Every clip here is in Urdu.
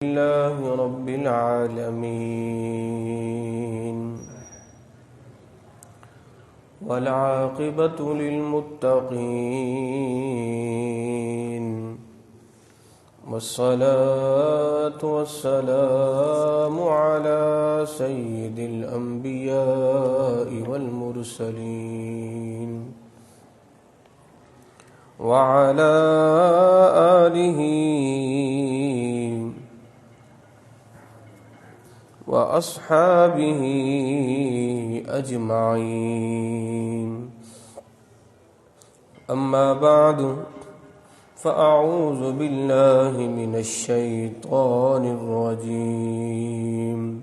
لله رب العالمين والعاقبة للمتقين والصلاة والسلام على سيد الأنبياء والمرسلين وعلى آله وأصحابه أجمعين. أما بعد فأعوذ بالله من الشيطان الرجيم.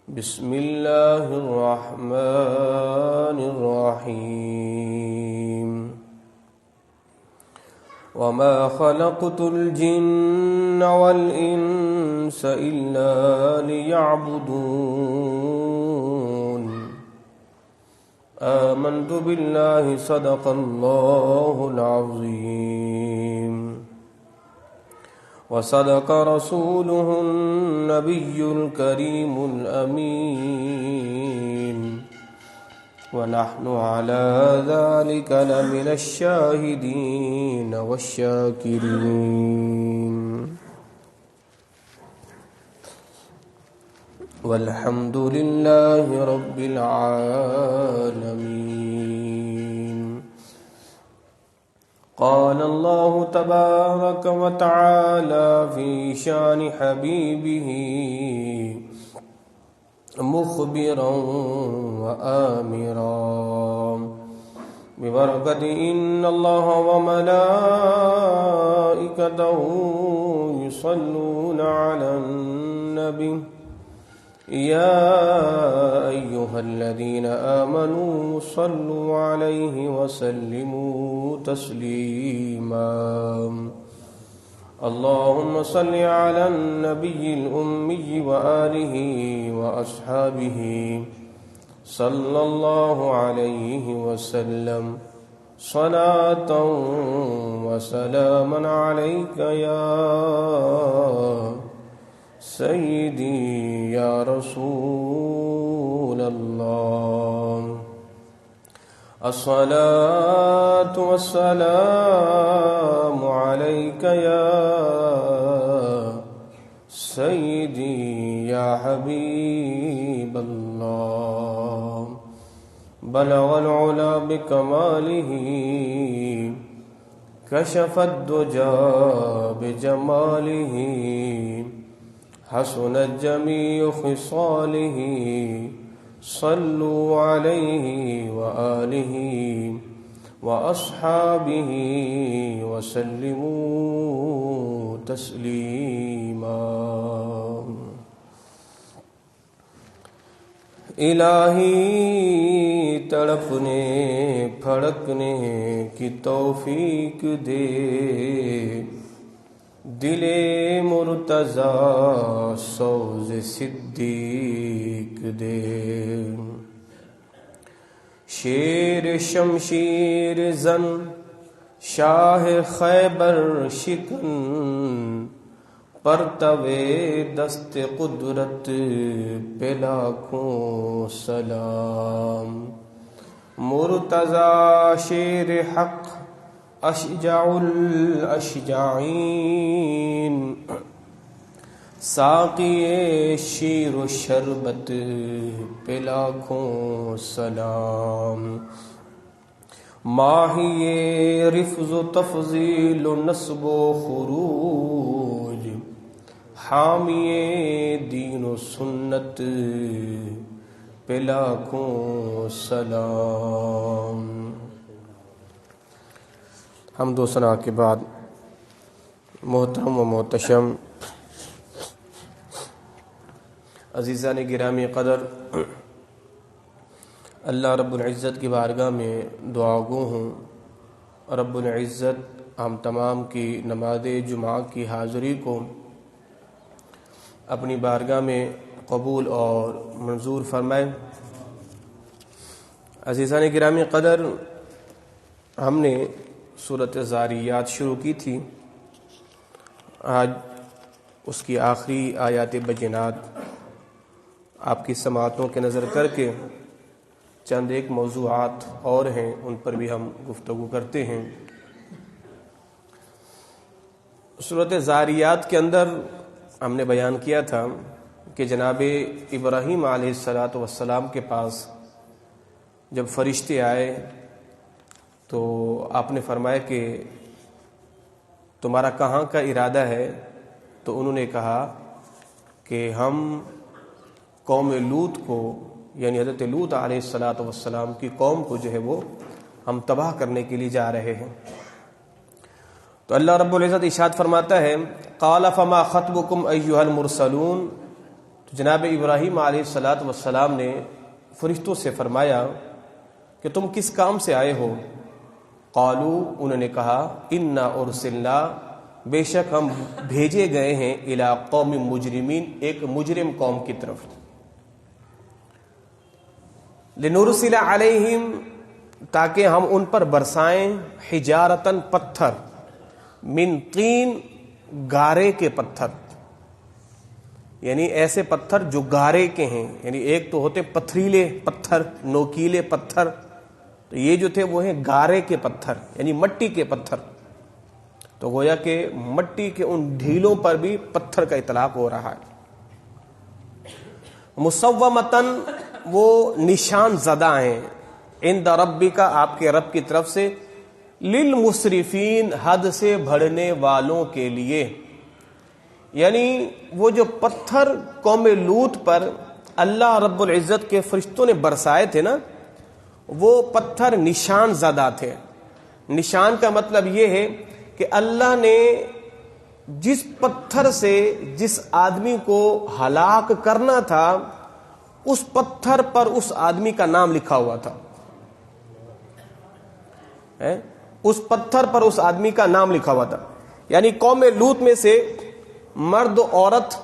بسم الله الرحمن الرحيم. وما خلقت الجن والإنس إلا ليعبدون. آمنت بالله صدق الله العظيم وصدق رسوله النبي الكريم الأمين ونحن على ذلك لمن الشاهدين والشاكرين والحمد لله رب العالمين. قال الله تبارك وتعالى في شان حبيبه مخبرا وآمرا ببركة إن الله وملائكته يصلون على النبي يا أيها الذين آمنوا صلوا عليه وسلموا تسليما. اللهم صل على النبي الأمي وآله وأصحابه صلى الله عليه وسلم صلاة وسلاما عليك يا سيدي يا رسول الله. الصلاة والسلام عليك يا سيدي يا حبيب الله. بلغ العلا بكماله كشف الدجى بجماله حسنت جميع خصاله. صلوا عليه وآله وأصحابه وسلموا تسليما. الہی تڑپنے پھڑکنے کی توفیق دے، دل مرتضیٰ سوز صدیق دے. شیر شمشیر زن شاہ خیبر شکن، پرتوے دست قدرت پہ لاکھوں سلام. مرتضیٰ شیر حق اشجع الاشجعین، ساقی شیر و شربت پہ لاکھوں سلام. ماہی رفض و تفضیل و نسب و خروج، حامی دین و سنت پہ لاکھوں سلام. حمد و ثنا کے بعد محترم و محتشم عزیزان گرامی قدر، اللہ رب العزت کی بارگاہ میں دعا گو ہوں. رب العزت ہم تمام کی نماز جمعہ کی حاضری کو اپنی بارگاہ میں قبول اور منظور فرمائے. عزیزان گرامی قدر، ہم نے سورۃ ذاریات شروع کی تھی. آج اس کی آخری آیات بینات آپ کی سماعتوں کے نظر کر کے چند ایک موضوعات اور ہیں، ان پر بھی ہم گفتگو کرتے ہیں۔ سورۃ زاریات کے اندر ہم نے بیان کیا تھا کہ جناب ابراہیم علیہ السلام کے پاس جب فرشتے آئے تو آپ نے فرمایا کہ تمہارا کہاں کا ارادہ ہے؟ تو انہوں نے کہا کہ ہم قوم لوط کو، یعنی حضرت لوط علیہ السلام کی قوم کو جو ہے وہ ہم تباہ کرنے کے لیے جا رہے ہیں۔ تو اللہ رب العزت ارشاد فرماتا ہے قال فما خطبکم ایھا المرسلون، تو جناب ابراہیم علیہ السلام نے فرشتوں سے فرمایا کہ تم کس کام سے آئے ہو؟ قالوا، انہوں نے کہا انا ارسلنا، بے شک ہم بھیجے گئے ہیں الی قوم مجرمین، ایک مجرم قوم کی طرف، لنرسل علیہم، تاکہ ہم ان پر برسائیں، حجارتن، پتھر، من طین، گارے کے پتھر، یعنی ایسے پتھر جو گارے کے ہیں، یعنی ایک تو ہوتے پتھریلے پتھر، نوکیلے پتھر، تو یہ جو تھے وہ ہیں گارے کے پتھر، یعنی مٹی کے پتھر۔ تو گویا کہ مٹی کے ان ڈھیلوں پر بھی پتھر کا اطلاق ہو رہا ہے۔ مسومتن، وہ نشان زدہ ہیں، عند ربک، آپ کے رب کی طرف سے، للمسرفین، حد سے بڑھنے والوں کے لیے، یعنی وہ جو پتھر قوم لوط پر اللہ رب العزت کے فرشتوں نے برسائے تھے نا، وہ پتھر نشان زدہ تھے۔ نشان کا مطلب یہ ہے کہ اللہ نے جس پتھر سے جس آدمی کو ہلاک کرنا تھا، اس پتھر پر اس آدمی کا نام لکھا ہوا تھا، اس پتھر پر اس آدمی کا نام لکھا ہوا تھا۔ یعنی قوم لوط میں سے مرد و عورت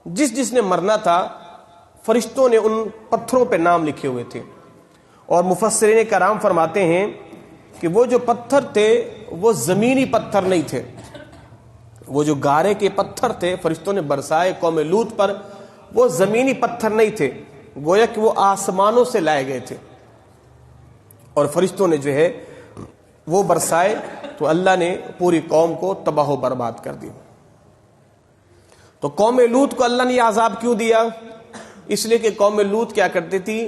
جس نے مرنا تھا، فرشتوں نے ان پتھروں پہ نام لکھے ہوئے تھے۔ اور مفسرین کرام فرماتے ہیں کہ وہ جو پتھر تھے وہ زمینی پتھر نہیں تھے، وہ جو گارے کے پتھر تھے فرشتوں نے برسائے قوم لوط پر، وہ زمینی پتھر نہیں تھے، گویا کہ وہ آسمانوں سے لائے گئے تھے، اور فرشتوں نے جو ہے وہ برسائے، تو اللہ نے پوری قوم کو تباہ و برباد کر دی۔ تو قوم لوط کو اللہ نے یہ عذاب کیوں دیا؟ اس لیے کہ قوم لوط کیا کرتی تھی؟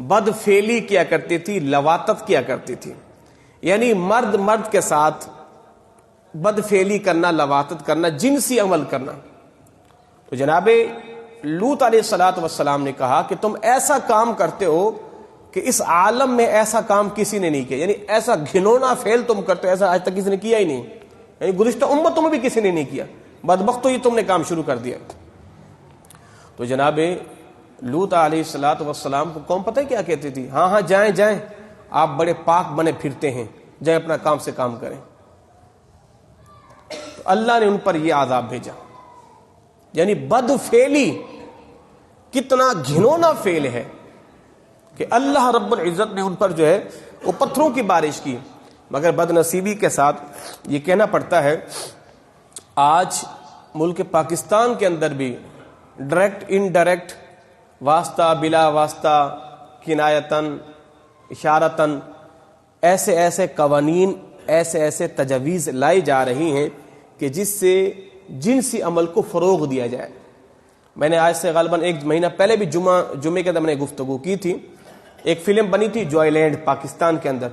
بد فعلی کیا کرتی تھی، لواطت کیا کرتی تھی، یعنی مرد کے ساتھ بد فعلی کرنا، لواطت کرنا، جنسی عمل کرنا۔ تو جناب لوط علیہ السلام نے کہا کہ تم ایسا کام کرتے ہو کہ اس عالم میں ایسا کام کسی نے نہیں کیا، یعنی ایسا گھنونا فعل تم کرتے ہو، ایسا آج تک کسی نے کیا ہی نہیں، یعنی گزشتہ امتوں میں بھی کسی نے نہیں کیا، بدبختو یہ تم نے کام شروع کر دیا۔ تو جناب لوط علیہ السلام کو قوم پتہ ہے کیا کہتی تھی؟ ہاں جائیں، آپ بڑے پاک بنے پھرتے ہیں، جائیں اپنا کام سے کام کریں۔ تو اللہ نے ان پر یہ عذاب بھیجا، یعنی بد فعلی کتنا گھنونا فعل ہے کہ اللہ رب العزت نے ان پر جو ہے وہ پتھروں کی بارش کی۔ مگر بد نصیبی کے ساتھ یہ کہنا پڑتا ہے، آج ملک پاکستان کے اندر بھی ڈائریکٹ انڈائریکٹ، واسطہ بلا واسطہ، کنایتاً، اشارتاً، ایسے قوانین، ایسے تجاویز لائی جا رہی ہیں کہ جس سے جنسی عمل کو فروغ دیا جائے۔ میں نے آج سے غالباً 1 مہینہ پہلے بھی جمعے کے اندر میں نے گفتگو کی تھی، ایک فلم بنی تھی جوائے لینڈ پاکستان کے اندر،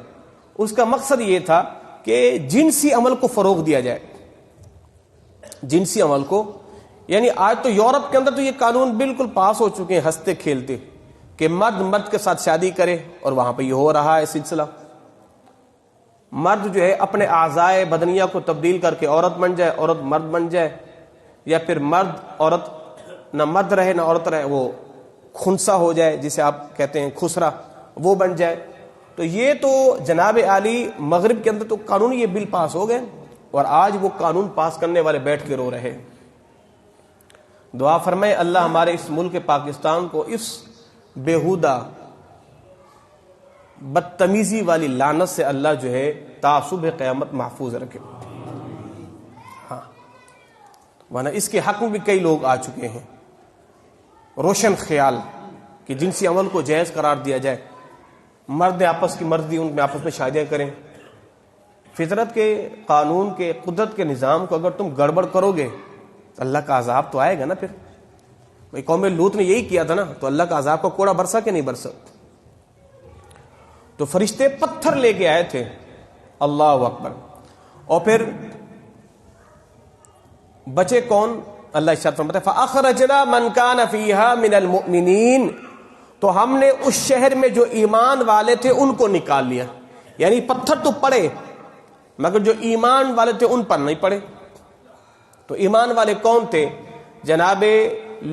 اس کا مقصد یہ تھا کہ جنسی عمل کو فروغ دیا جائے، جنسی عمل کو، یعنی آج تو یورپ کے اندر تو یہ قانون بالکل پاس ہو چکے ہیں ہنستے کھیلتے کہ مرد کے ساتھ شادی کرے، اور وہاں پہ یہ ہو رہا ہے سلسلہ، مرد جو ہے اپنے اعضائے بدنیہ کو تبدیل کر کے عورت بن جائے، عورت مرد بن جائے، یا پھر مرد عورت، نہ مرد رہے نہ عورت رہے، وہ خنسا ہو جائے جسے آپ کہتے ہیں خسرا، وہ بن جائے۔ تو یہ تو جناب عالی مغرب کے اندر تو قانون یہ بل پاس ہو گئے، اور آج وہ قانون پاس کرنے والے بیٹھ کے رو رہے ہیں۔ دعا فرمائے اللہ ہمارے اس ملک پاکستان کو اس بیہودہ بدتمیزی والی لعنت سے اللہ جو ہے تا صبح قیامت محفوظ رکھے۔ ہاں ورنہ اس کے حق میں بھی کئی لوگ آ چکے ہیں روشن خیال کہ جنسی عمل کو جائز قرار دیا جائے، مرد آپس کی مرضی ان میں آپس میں شادیاں کریں. فطرت کے قانون کے قدرت کے نظام کو اگر تم گڑبڑ کرو گے تو اللہ کا عذاب تو آئے گا نا. پھر بھائی قوم لوط نے یہی کیا تھا نا، تو اللہ کا عذاب کا کوڑا برسا کہ نہیں برسا؟ تو فرشتے پتھر لے کے آئے تھے. اللہ اکبر. اور پھر بچے کون؟ اللہ ارشاد فرماتا ہے فَأَخْرَجْنَا مَنْ كَانَ فِيهَا مِنَ الْمُؤْمِنِينَ، تو ہم نے اس شہر میں جو ایمان والے تھے ان کو نکال لیا. یعنی پتھر تو پڑے مگر جو ایمان والے تھے ان پر نہیں پڑے. تو ایمان والے کون تھے؟ جناب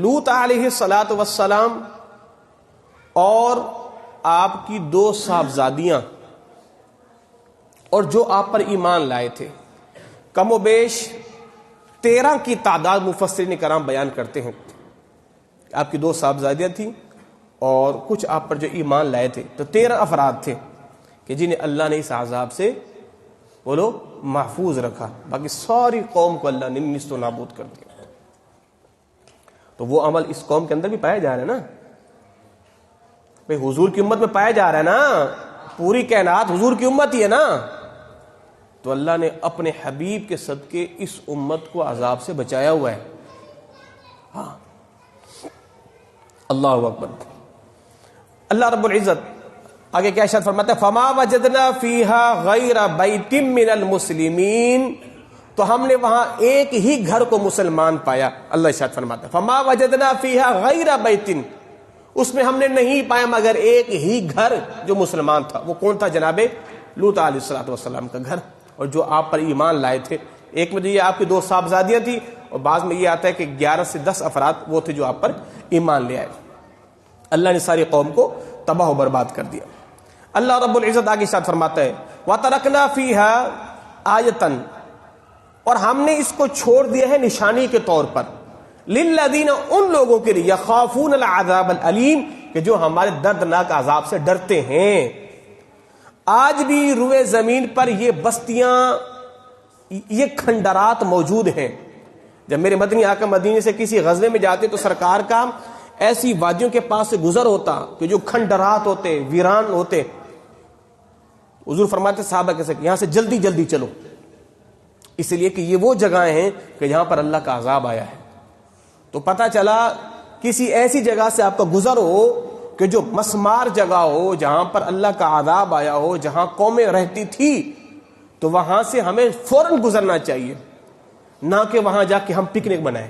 لوط علیہ الصلاۃ والسلام اور آپ کی 2 صاحبزادیاں، اور جو آپ پر ایمان لائے تھے. کم و بیش 13 کی تعداد مفسرین کرام بیان کرتے ہیں. آپ کی 2 صاحبزادیاں تھیں اور کچھ آپ پر جو ایمان لائے تھے. تو 13 افراد تھے کہ جنہیں اللہ نے اس عذاب سے بولو محفوظ رکھا. باقی ساری قوم کو اللہ نے نیست و نابود کر دیا. تو وہ عمل اس قوم کے اندر بھی پایا جا رہا ہے نا بھئی، حضور کی امت میں پایا جا رہا ہے نا. پوری کائنات حضور کی امت ہی ہے نا. تو اللہ نے اپنے حبیب کے صدقے اس امت کو عذاب سے بچایا ہوا ہے. ہاں اللہ اکبر. اللہ رب العزت آگے کیا ارشاد فرماتا ہے فما وجدنا فیہا غیر بیت من المسلمین، تو ہم نے وہاں ایک ہی گھر کو مسلمان پایا. اللہ ارشاد فرماتا ہے فما وجدنا فیہا غیر بیت، اس میں ہم نے نہیں پایا مگر ایک ہی گھر جو مسلمان تھا. وہ کون تھا؟ جناب لوط علیہ الصلوۃ والسلام کا گھر، اور جو آپ پر ایمان لائے تھے. ایک میں تو یہ آپ کی 2 صاحبزادیاں تھیں، اور بعض میں یہ آتا ہے کہ 11 سے 10 افراد وہ تھے جو آپ پر ایمان لے آئے. اللہ نے ساری قوم کو تباہ و برباد کر دیا. اللہ رب العزت آگے ارشاد فرماتا ہے وَتَرَكْنَا فِيهَا آیَةً، اور ہم نے اس کو چھوڑ دیا ہے نشانی کے طور پر لِلَّذِينَ، ان لوگوں کے لیے يَخَافُونَ الْعَذَابَ الْأَلِيمَ، کہ جو ہمارے دردناک عذاب سے ڈرتے ہیں. آج بھی روئے زمین پر یہ بستیاں، یہ کھنڈرات موجود ہیں. جب میرے مدنی آقا مدینے سے کسی غزوے میں جاتے تو سرکار کا ایسی وادیوں کے پاس سے گزر ہوتا کہ جو کھنڈرات ہوتے، ویران ہوتے. حضور فرماتے صحابہ کے ساتھ یہاں سے جلدی جلدی چلو، اس لیے کہ یہ وہ جگہیں ہیں کہ یہاں پر اللہ کا عذاب آیا ہے. تو پتہ چلا کسی ایسی جگہ سے آپ کا گزر ہو کہ جو مسمار جگہ ہو، جہاں پر اللہ کا عذاب آیا ہو، جہاں قومیں رہتی تھی، تو وہاں سے ہمیں فوراً گزرنا چاہیے، نہ کہ وہاں جا کے ہم پکنک منائیں.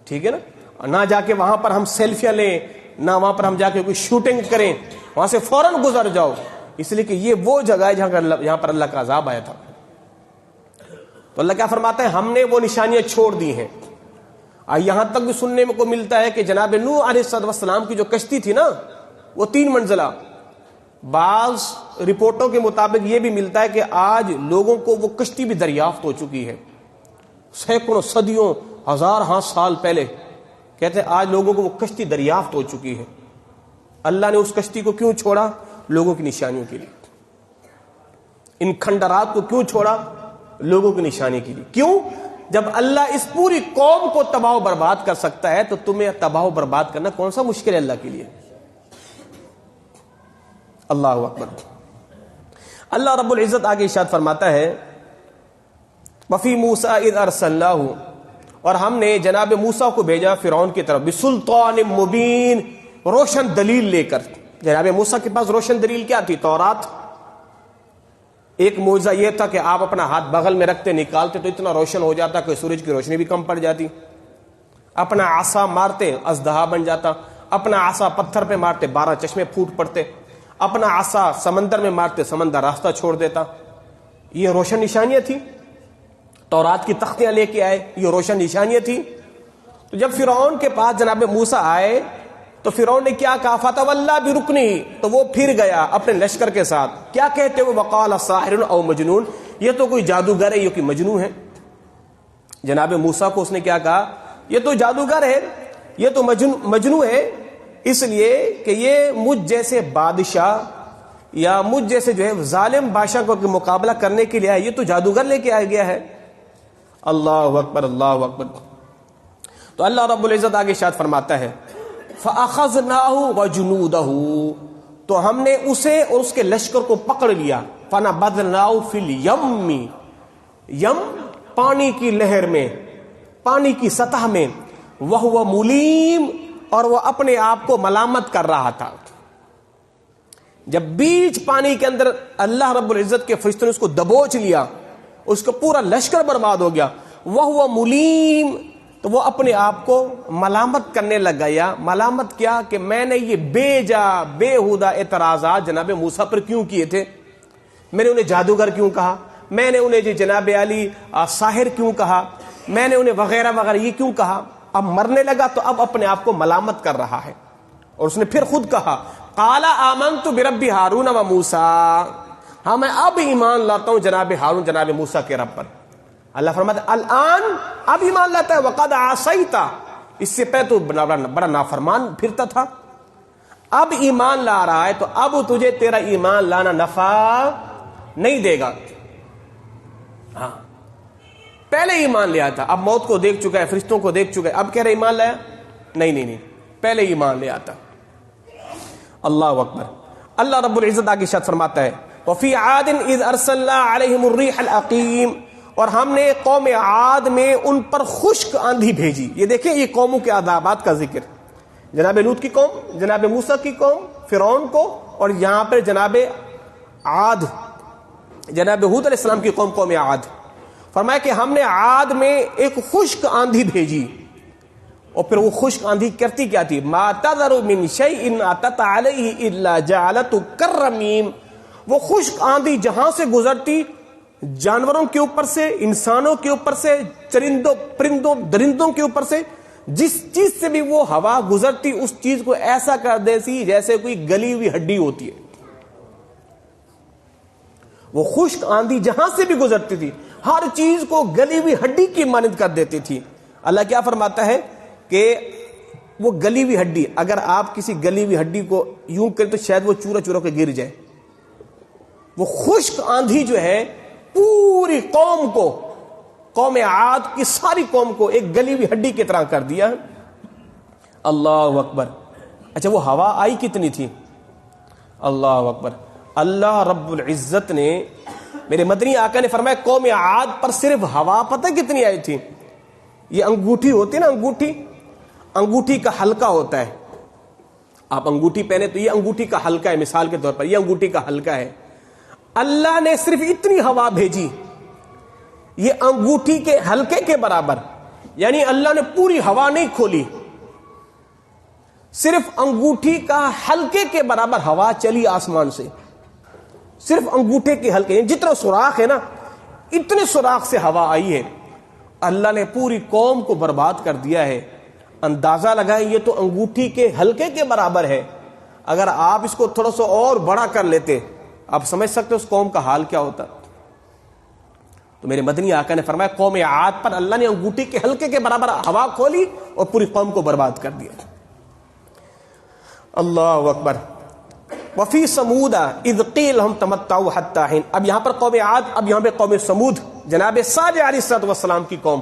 ٹھیک ہے نا؟ نہ جا کے وہاں پر ہم سیلفیاں لیں، نہ وہاں پر ہم جا کے کوئی شوٹنگ کریں. وہاں سے فوراً گزر جاؤ، اس لیے کہ یہ وہ جگہ ہے جہاں پر اللہ کا عذاب آیا تھا. تو اللہ کیا فرماتا ہے ہم نے وہ نشانیاں چھوڑ دی ہیں. یہاں تک بھی سننے میں کو ملتا ہے کہ جناب نوح علیہ السلام کی جو کشتی تھی نا وہ 3 منزلہ. بعض رپورٹوں کے مطابق یہ بھی ملتا ہے کہ آج لوگوں کو وہ کشتی بھی دریافت ہو چکی ہے. سینکڑوں صدیوں ہزار سال پہلے کہتے ہیں آج لوگوں کو وہ کشتی دریافت ہو چکی ہے. اللہ نے اس کشتی کو کیوں چھوڑا؟ لوگوں کی نشانیوں کے لیے. ان کھنڈرات کو کیوں چھوڑا؟ لوگوں کی نشانی کے لیے. کیوں؟ جب اللہ اس پوری قوم کو تباہ و برباد کر سکتا ہے تو تمہیں تباہ و برباد کرنا کون سا مشکل ہے اللہ کے لیے؟ اللہ اکبر. اللہ رب العزت آگے ارشاد فرماتا ہے وفی موسیٰ اذ ارسلناہ، اور ہم نے جناب موسیٰ کو بھیجا فرعون کی طرف بسلطان مبین، روشن دلیل لے کر. جناب موسیٰ کے پاس روشن دلیل کیا تھی؟ تورات. ایک معجزہ یہ تھا کہ آپ اپنا ہاتھ بغل میں رکھتے نکالتے تو اتنا روشن ہو جاتا کہ سورج کی روشنی بھی کم پڑ جاتی. اپنا عصا مارتے اژدہا بن جاتا. اپنا عصا پتھر پہ مارتے 12 چشمے پھوٹ پڑتے. اپنا عصا سمندر میں مارتے سمندر راستہ چھوڑ دیتا. یہ روشن نشانیاں تھی. تورات کی تختیاں لے کے آئے، یہ روشن نشانیاں تھی. تو جب فرعون کے پاس جناب موسیٰ آئے تو فرعون نے کیا کہا؟ فتولیٰ برکنہ، تو وہ پھر گیا اپنے لشکر کے ساتھ. کیا کہتے ہوئے؟ وقال ساحر او مجنون، یہ تو کوئی جادوگر ہے، یہ کوئی مجنون ہے. جناب موسیٰ کو اس نے کیا کہا؟ یہ تو جادوگر ہے، یہ تو مجنون ہے، اس لیے کہ یہ مجھ جیسے بادشاہ یا مجھ جیسے جو ہے ظالم بادشاہ کو مقابلہ کرنے کے لیے ہے، یہ تو جادوگر لے کے آ گیا ہے. اللہ اکبر اللہ اکبر. تو اللہ رب العزت آگے ارشاد فرماتا ہے فَأَخَذْنَاهُ وَجُنُودَهُ، تو ہم نے اسے اور اس کے لشکر کو پکڑ لیا. فَنَبَذْنَاهُ فِي الْيَمِّ، یم پانی کی لہر میں، پانی کی سطح میں. وَهُوَ مُلِيمٌ، اور وہ اپنے آپ کو ملامت کر رہا تھا. جب بیچ پانی کے اندر اللہ رب العزت کے فرشتوں نے اس کو دبوچ لیا، اس کا پورا لشکر برباد ہو گیا. وَهُوَ مُلِيمٌ، تو وہ اپنے آپ کو ملامت کرنے لگ گیا. ملامت کیا کہ میں نے یہ بے ہودہ اعتراضات جناب موسیٰ پر کیوں کیے تھے، میں نے انہیں جادوگر کیوں کہا، میں نے انہیں جناب علی ساحر کیوں کہا، میں نے انہیں وغیرہ وغیرہ یہ کیوں کہا. اب مرنے لگا تو اب اپنے آپ کو ملامت کر رہا ہے. اور اس نے پھر خود کہا قال آمنت برب ہارون و موسیٰ، ہاں میں اب ایمان لاتا ہوں جناب ہارون جناب موسیٰ کے رب پر. اللہ فرماتا ہے الان، اب ایمان لاتا ہے. وقد عصیت، اس سے پہلے تو بڑا نافرمان پھرتا تھا، اب ایمان لا رہا ہے تو اب تجھے تیرا ایمان لانا نفع نہیں دے گا. ہاں پہلے ایمان لیا تھا، اب موت کو دیکھ چکا ہے، فرشتوں کو دیکھ چکا ہے، اب کہہ رہے ایمان لایا؟ نہیں، پہلے ایمان لیا تھا. اللہ اکبر. اللہ رب العزت آگے ارشاد فرماتا ہے وفی عاد اذ ارسلنا علیہم الريح العقیم، اور ہم نے قوم عاد میں ان پر خشک آندھی بھیجی. یہ دیکھیں یہ قوموں کے عذابات کا ذکر، جناب لوط کی قوم، جناب موسیٰ کی قوم، فرعون کو، اور یہاں پر جناب عاد جناب ہود علیہ السلام کی قوم، قوم عاد. فرمایا کہ ہم نے عاد میں ایک خشک آندھی بھیجی. اور پھر وہ خشک آندھی کرتی کیا تھی؟ ما تذر من شیء اتت علیہ الا جعلته کالرمیم. وہ خشک آندھی جہاں سے گزرتی، جانوروں کے اوپر سے، انسانوں کے اوپر سے، چرندوں پرندوں درندوں کے اوپر سے، جس چیز سے بھی وہ ہوا گزرتی اس چیز کو ایسا کر دیتی جیسے کوئی گلی ہوئی ہڈی ہوتی ہے. وہ خشک آندھی جہاں سے بھی گزرتی تھی ہر چیز کو گلی ہوئی ہڈی کی مانند کر دیتی تھی. اللہ کیا فرماتا ہے کہ وہ گلی ہوئی ہڈی، اگر آپ کسی گلی ہوئی ہڈی کو یوں کریں تو شاید وہ چورا چورا کے گر جائے. وہ خشک آندھی جو ہے پوری قوم کو، قوم عاد کی ساری قوم کو ایک گلی ہوئی ہڈی کی طرح کر دیا. اللہ اکبر. اچھا وہ ہوا آئی کتنی تھی؟ اللہ اکبر. اللہ رب العزت نے، میرے مدنی آقا نے فرمایا قوم عاد پر صرف ہوا پتہ کتنی آئی تھی؟ یہ انگوٹھی ہوتی ہے نا، انگوٹھی کا حلقہ ہوتا ہے. آپ انگوٹھی پہنے تو یہ انگوٹھی کا حلقہ ہے، مثال کے طور پر یہ انگوٹھی کا حلقہ ہے. اللہ نے صرف اتنی ہوا بھیجی، یہ انگوٹھی کے حلقے کے برابر، یعنی اللہ نے پوری ہوا نہیں کھولی، صرف انگوٹھی کا حلقے کے برابر ہوا چلی آسمان سے. صرف انگوٹھے کے حلقے، جتنا سوراخ ہے نا اتنے سوراخ سے ہوا آئی ہے. اللہ نے پوری قوم کو برباد کر دیا ہے. اندازہ لگائیں یہ تو انگوٹھی کے حلقے کے برابر ہے. اگر آپ اس کو تھوڑا سا اور بڑا کر لیتے آپ سمجھ سکتے اس قوم کا حال کیا ہوتا. تو میرے مدنی آقا نے فرمایا قوم عاد پر اللہ نے انگوٹھی کے حلقے کے برابر ہوا کھولی اور پوری قوم کو برباد کر دیا. اللہ اکبر. وفی سمود اذ قیل لهم تمتعوا حتی حین. اب یہاں پر قوم عاد، اب یہاں پہ قوم سمود، جناب صالح علیہ السلام کی قوم.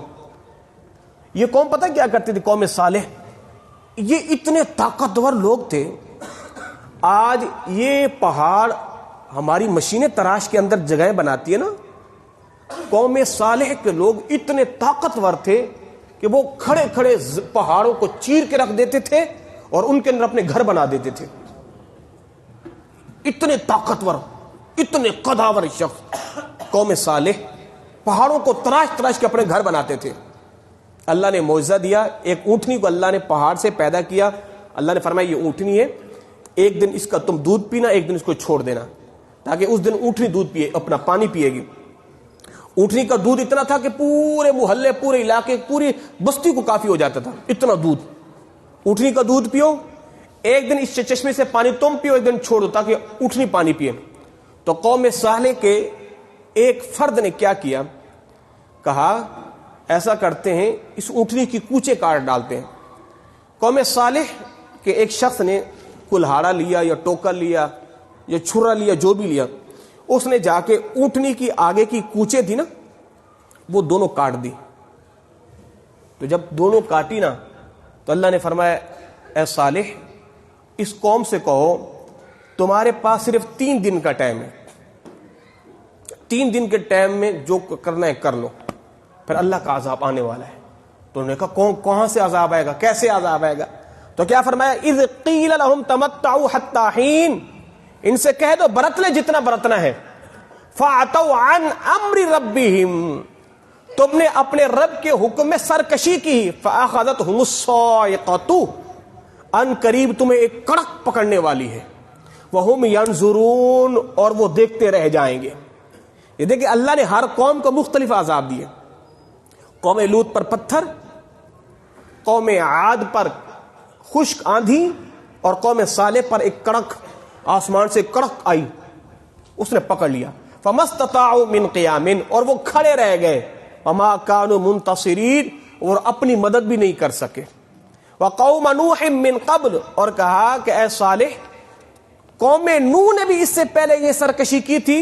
یہ قوم پتہ کیا کرتی تھی؟ قوم صالح یہ اتنے طاقتور لوگ تھے. آج یہ پہاڑ ہماری مشینیں تراش کے اندر جگہیں بناتی ہے نا، قوم صالح کے لوگ اتنے طاقتور تھے کہ وہ کھڑے کھڑے پہاڑوں کو چیر کے رکھ دیتے تھے اور ان کے اندر اپنے گھر بنا دیتے تھے. اتنے طاقتور، اتنے قداور شخص قوم صالح، پہاڑوں کو تراش تراش کے اپنے گھر بناتے تھے. اللہ نے معجزہ دیا، ایک اونٹنی کو اللہ نے پہاڑ سے پیدا کیا. اللہ نے فرمایا یہ اونٹنی ہے، ایک دن اس کا تم دودھ پینا، ایک دن اس کو چھوڑ دینا، تاکہ اس دن اونٹنی دودھ پیے، اپنا پانی پیے گی. اونٹنی کا دودھ اتنا تھا کہ پورے محلے، پورے علاقے، پوری بستی کو کافی ہو جاتا تھا، اتنا دودھ. اونٹنی کا دودھ پیو، ایک دن اس چشمے سے پانی تم پیو، ایک دن چھوڑ دو تاکہ اونٹنی پانی پیے. تو قوم صالح کے ایک فرد نے کیا کیا؟ کہا ایسا کرتے ہیں اس اونٹنی کی کوچے کاٹ ڈالتے ہیں. قوم صالح کے ایک شخص نے کلہاڑا لیا یا ٹوکر لیا یا چھرا لیا، جو بھی لیا، اس نے جا کے اونٹنی کی آگے کی کوچے تھی نا وہ دونوں کاٹ دی. تو جب دونوں کاٹی نا تو اللہ نے فرمایا اے صالح اس قوم سے کہو تمہارے پاس صرف 3 دن کا ٹائم ہے، 3 دن کے ٹائم میں جو کرنا ہے کر لو، پھر اللہ کا عذاب آنے والا ہے۔ تو انہوں نے کہا کہاں سے عذاب آئے گا، کیسے عذاب آئے گا؟ تو کیا فرمایا اذ قیل لهم تمتعوا حتی حین، ان سے کہہ دو برت لے جتنا برتنا ہے، فعتوا عن امر ربهم، تم نے اپنے رب کے حکم میں سرکشی کی، فاخذتهم الصاعقۃ، ان قریب تمہیں ایک کڑک پکڑنے والی ہے، وہم ینظرون، اور وہ دیکھتے رہ جائیں گے۔ یہ دیکھیں اللہ نے ہر قوم کو مختلف عذاب دیے، قوم لوط پر پتھر، قوم عاد پر خشک آندھی، اور قوم صالح پر ایک کڑک، آسمان سے کڑک آئی، اس نے پکڑ لیا، فمستطاعوا من قیام، اور وہ کھڑے رہ گئے، وما كانوا منتصرین، اور اپنی مدد بھی نہیں کر سکے۔ وقوم نوح من قبل، اور کہا کہ اے صالح قوم نوح نے بھی اس سے پہلے یہ سرکشی کی تھی،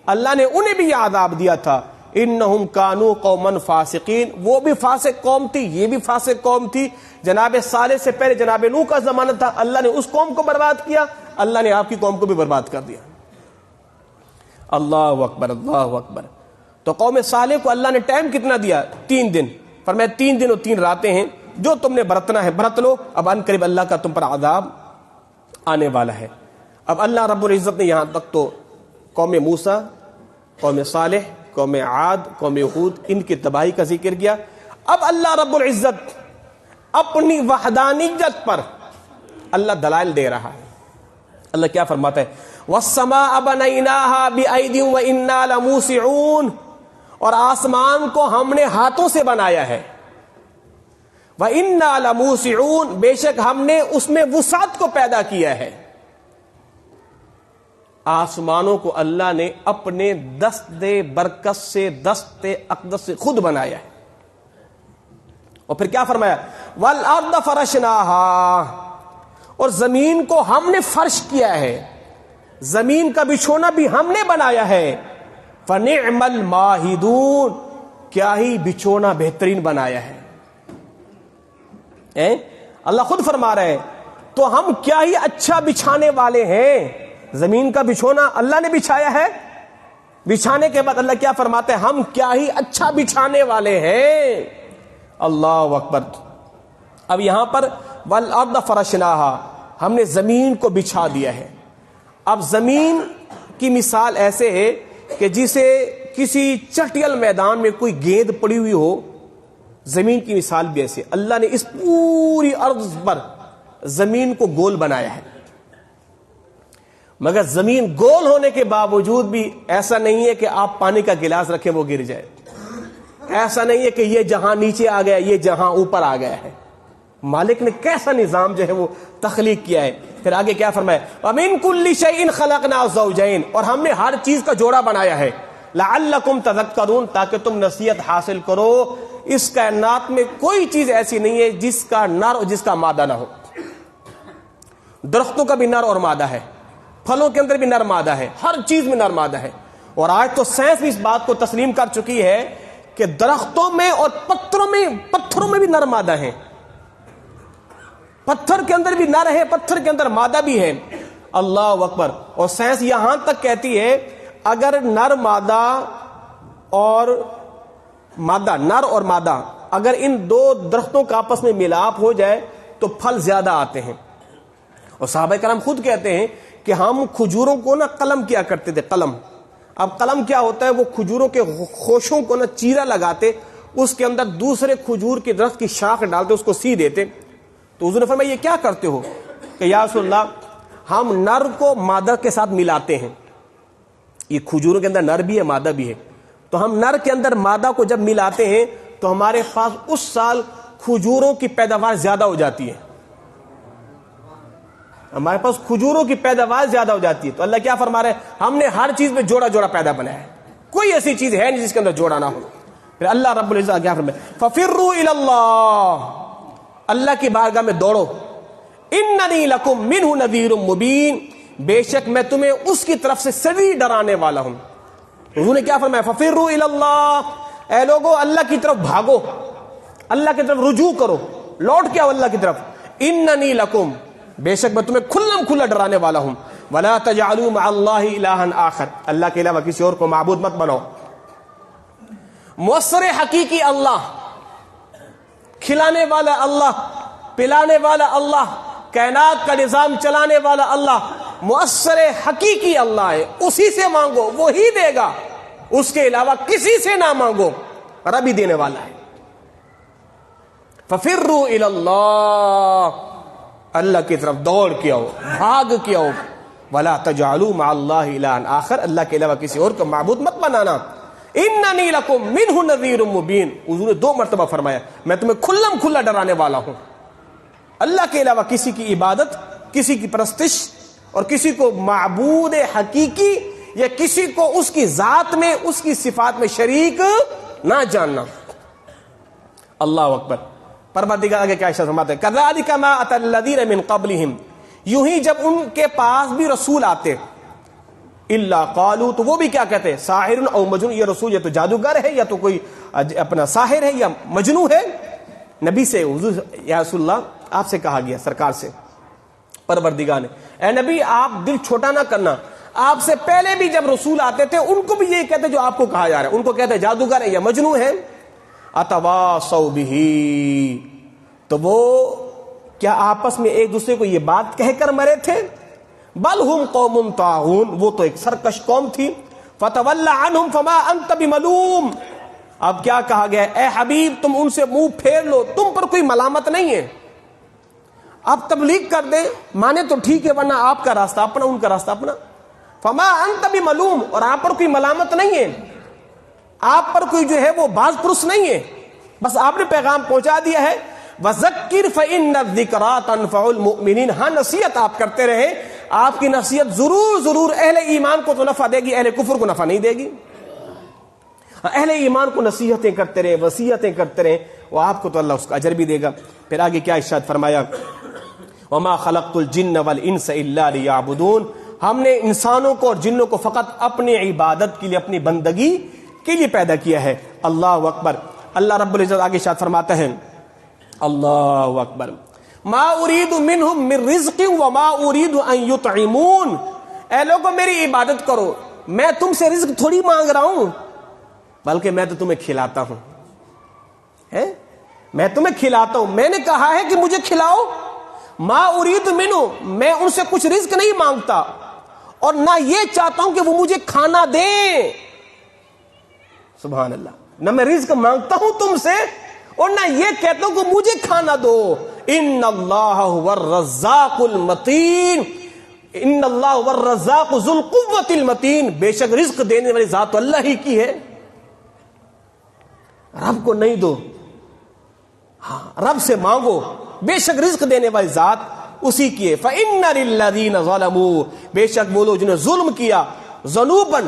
اللہ نے انہیں بھی یہ عذاب دیا تھا، انہم کانوا قوما فاسقین، وہ بھی فاسق قوم تھی، یہ بھی فاسق قوم تھی۔ جناب صالح سے پہلے جناب نوح کا زمانہ تھا، اللہ نے اس قوم کو برباد کیا، اللہ نے آپ کی قوم کو بھی برباد کر دیا۔ اللہ اکبر، اللہ اکبر۔ تو قوم صالح کو اللہ نے ٹائم کتنا دیا؟ 3 دن، فرمایا 3 دن اور 3 راتیں ہیں، جو تم نے برتنا ہے برت لو، اب ان قریب اللہ کا تم پر عذاب آنے والا ہے۔ اب اللہ رب العزت نے یہاں تک تو قوم موسیٰ، قوم صالح، قوم عاد، قوم ہود، ان کی تباہی کا ذکر کیا۔ اب اللہ رب العزت اپنی وحدانیت پر اللہ دلائل دے رہا ہے۔ اللہ کیا فرماتا ہے؟ وَالسَّمَاءَ بَنَيْنَاهَا بِأَيْدٍ وَإِنَّا لَمُوسِعُونَ، اور آسمان کو ہم نے ہاتھوں سے بنایا ہے، وَإِنَّا لَمُوسِعُونَ، بے شک ہم نے اس میں وسعت کو پیدا کیا ہے۔ آسمانوں کو اللہ نے اپنے دست برکت سے، دست اقدس سے خود بنایا ہے۔ اور پھر کیا فرمایا؟ وَالْأَرْضَ فَرَشْنَاهَا، اور زمین کو ہم نے فرش کیا ہے، زمین کا بچھونا بھی ہم نے بنایا ہے، فَنِعْمَ الْمَاهِدُونَ، کیا ہی بچھونا بہترین بنایا ہے۔ اللہ خود فرما رہے ہیں تو ہم کیا ہی اچھا بچھانے والے ہیں، زمین کا بچھونا اللہ نے بچھایا ہے، بچھانے کے بعد اللہ کیا فرماتے ہیں؟ ہم کیا ہی اچھا بچھانے والے ہیں۔ اللہ اکبر۔ اب یہاں پر وَالْأَرْضَ فَرَشْنَاهَا، ہم نے زمین کو بچھا دیا ہے۔ اب زمین کی مثال ایسے ہے کہ جسے کسی چٹیل میدان میں کوئی گیند پڑی ہوئی ہو، زمین کی مثال بھی ایسے، اللہ نے اس پوری ارض پر زمین کو گول بنایا ہے، مگر زمین گول ہونے کے باوجود بھی ایسا نہیں ہے کہ آپ پانی کا گلاس رکھیں وہ گر جائے، ایسا نہیں ہے کہ یہ جہاں نیچے آ گیا یہ جہاں اوپر آ گیا ہے۔ مالک نے کیسا نظام جو ہے وہ تخلیق کیا ہے۔ پھر آگے کیا فرمایا؟ وَمِن كُلِّ شَيْءٍ خَلَقْنَا زَوْجَيْنِ، اور ہم نے ہر چیز کا جوڑا بنایا ہے، لَعَلَّكُمْ تَذَكَّرُونَ، تاکہ تم نصیحت حاصل کرو۔ اس کائنات میں کوئی چیز ایسی نہیں ہے جس کا نر اور جس کا مادہ نہ ہو۔ درختوں کا بھی نر اور مادہ ہے، پھلوں کے اندر بھی نر مادہ ہے، ہر چیز میں نر مادہ ہے۔ اور آج تو سائنس بھی اس بات کو تسلیم کر چکی ہے کہ درختوں میں اور پتھروں میں بھی نر مادہ ہیں، پتھر کے اندر بھی نر ہے، پتھر کے اندر مادہ بھی ہے۔ اللہ اکبر۔ اور سائنس یہاں تک کہتی ہے اگر نر اور مادہ اگر ان 2 درختوں کا آپس میں ملاپ ہو جائے تو پھل زیادہ آتے ہیں۔ اور صحابہ کرام خود کہتے ہیں کہ ہم کھجوروں کو نا قلم کیا کرتے تھے، قلم۔ اب قلم کیا ہوتا ہے؟ وہ کھجوروں کے خوشوں کو نا چیرا لگاتے، اس کے اندر دوسرے کھجور کے درخت کی شاخ ڈالتے، اس کو سی دیتے۔ تو حضور نے فرمایا یہ کیا کرتے ہو؟ کہ یا رسول اللہ ہم نر کو مادہ کے ساتھ ملاتے ہیں، یہ کھجوروں کے اندر نر بھی ہے مادہ بھی ہے، تو ہم نر کے اندر مادہ کو جب ملاتے ہیں تو ہمارے پاس اس سال کھجوروں کی پیداوار زیادہ ہو جاتی ہے، ہمارے پاس کھجوروں کی پیداوار زیادہ ہو جاتی ہے۔ تو اللہ کیا فرما رہے ہیں؟ ہم نے ہر چیز میں جوڑا جوڑا پیدا بنایا ہے، کوئی ایسی چیز ہے نہیں جس کے اندر جوڑا نہ ہو۔ پھر اللہ رب العزت کیا فرمائے؟ فَفِرُّوا إِلَى اللَّهِ، اللہ کی بارگاہ میں دوڑو، اِنَّنِي لَكُمْ مِنْهُ نَذِيرٌ مُبِينٌ، بے شک میں تمہیں اس کی طرف سے صریح ڈرانے والا ہوں۔ حضور نے کیا فرمایا؟ فَفِرُّوا إِلَى اللَّهِ، اے لوگو اللہ کی طرف بھاگو، اللہ کی طرف رجوع کرو, لوٹ کے آؤ اللہ کی طرف. اننی لکم, بے شک میں تمہیں کھلم کھلا ڈرانے والا ہوں. ولا تجعلوا مع اللہ الہا آخر, اللہ کے علاوہ کسی اور کو معبود مت بناؤ. مؤثر حقیقی اللہ, کھلانے والا اللہ, پلانے والا اللہ, کائنات کا نظام چلانے والا اللہ, مؤثر حقیقی اللہ ہے. اسی سے مانگو, وہی دے گا, اس کے علاوہ کسی سے نہ مانگو, رب ہی دینے والا ہے. ففروا الی اللہ, اللہ کی طرف دوڑ کے آؤ, بھاگ کے آؤ. ولا تجعلوا مع اللہ الہا آخر, اللہ کے علاوہ کسی اور کو معبود مت بنانا. اننی لکم منہ نذیر مبین, حضور نے 2 مرتبہ فرمایا میں تمہیں کھلم کھلا ڈرانے والا ہوں. اللہ کے علاوہ کسی کی عبادت, کسی کی پرستش اور کسی کو معبود حقیقی یا کسی کو اس کی ذات میں, اس کی صفات میں شریک نہ جاننا. اللہ اکبر. پروردگار آگے کیا ارشاد فرماتے ہیں, کذالک ما اتى الذین من قبلہم, یوں ہی جب ان کے پاس بھی رسول آتے, الا قالوا, تو وہ بھی کیا کہتے, ساحر او مجنون, یہ رسول یا تو جادوگر ہے یا تو کوئی اپنا ساحر ہے یا مجنون ہے. نبی سے, حضور یا رسول اللہ آپ سے کہا گیا, سرکار سے پروردگار نے, اے نبی آپ دل چھوٹا نہ کرنا, آپ سے پہلے بھی جب رسول آتے تھے ان کو بھی یہی کہتے جو آپ کو کہا جا رہا ہے, ان کو کہتے جادوگر ہے یا مجنون ہے. اتواصوا به, تو وہ کیا آپس میں ایک دوسرے کو یہ بات کہہ کر مرے تھے. بل ہم قوم طاغون, وہ تو ایک سرکش قوم تھی. فتول عنہم فما انت بملوم, اب کیا کہا گیا, اے حبیب تم ان سے منہ پھیر لو, تم پر کوئی ملامت نہیں ہے. آپ تبلیغ کر دیں, مانے تو ٹھیک ہے, ورنہ آپ کا راستہ اپنا, ان کا راستہ اپنا. فما انت بملوم, اور آپ پر کوئی ملامت نہیں ہے, آپ پر کوئی جو ہے وہ باز پرس نہیں ہے, بس آپ نے پیغام پہنچا دیا ہے. وذکر فإن الذکریٰ تنفع المؤمنین, ہاں نصیحت آپ کرتے رہے, آپ کی نصیحت ضرور ضرور اہل ایمان کو تو نفع دے گی, اہل کفر کو نفع نہیں دے گی. اہل ایمان کو نصیحتیں کرتے رہے, وصیتیں کرتے رہے, وہ آپ کو تو اللہ اس کا اجر بھی دے گا. پھر آگے کیا ارشاد فرمایا, وما خلقت الجن والانس الا لیعبدون, ہم نے انسانوں کو اور جنوں کو فقط اپنی عبادت کے لیے, اپنی بندگی کے لیے پیدا کیا ہے. اللہ اکبر. اللہ رب العزت آگے ارشاد فرماتا ہے, اللہ اکبر, ما اريد منهم من رزق وما اريد ان يطعمون, اے لوگوں میری عبادت کرو, میں تم سے رزق تھوڑی مانگ رہا ہوں, بلکہ میں تو تمہیں کھلاتا ہوں, میں تمہیں کھلاتا ہوں, میں نے کہا ہے کہ مجھے کھلاؤ. ما اريد منهم, میں ان سے کچھ رزق نہیں مانگتا, اور نہ یہ چاہتا ہوں کہ وہ مجھے کھانا دیں. سبحان اللہ. نہ میں رزق مانگتا ہوں تم سے, اور نہ یہ کہتا ہوں کہ مجھے کھانا دو. ان اللہ هو الرزاق المتین, ان اللہ هو الرزاق ذو القوۃ المتین, بے شک رزق دینے والی ذات تو اللہ ہی کی ہے, رب کو نہیں دو, ہاں رب سے مانگو, بے شک رزق دینے والی ذات اسی کی ہے. فإن للذین ظلموا, بے شک وہ لوگ جنہوں نے ظلم کیا, ذنوبا